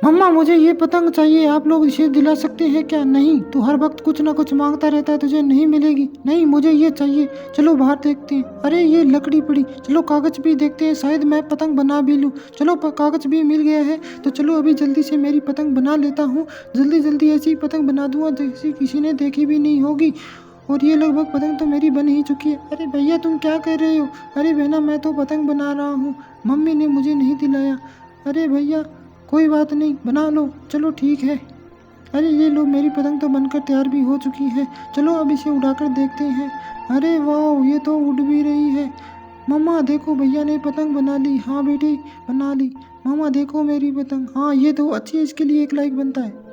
मम्मा मुझे ये पतंग चाहिए, आप लोग इसे दिला सकते हैं क्या? नहीं, तू हर वक्त कुछ ना कुछ मांगता रहता है, तुझे नहीं मिलेगी। नहीं, मुझे ये चाहिए। चलो बाहर देखते हैं। अरे ये लकड़ी पड़ी, चलो कागज भी देखते हैं, शायद मैं पतंग बना भी लूँ। चलो कागज भी मिल गया है, तो चलो अभी जल्दी से मेरी पतंग बना लेता हूँ। जल्दी जल्दी ऐसी पतंग बना दूंगा जैसी किसी ने देखी भी नहीं होगी। और ये लगभग पतंग तो मेरी बन ही चुकी है। अरे भैया तुम क्या कर रहे हो? अरे बहना मैं तो पतंग बना रहा हूँ, मम्मी ने मुझे नहीं दिलाया। अरे भैया कोई बात नहीं, बना लो, चलो ठीक है। अरे ये लो, मेरी पतंग तो बनकर तैयार भी हो चुकी है। चलो अब इसे उड़ाकर देखते हैं। अरे वाह, ये तो उड़ भी रही है। मम्मा देखो, भैया ने पतंग बना ली। हाँ बेटी, बना ली। मामा देखो मेरी पतंग। हाँ ये तो अच्छी है, इसके लिए 1 लाइक बनता है।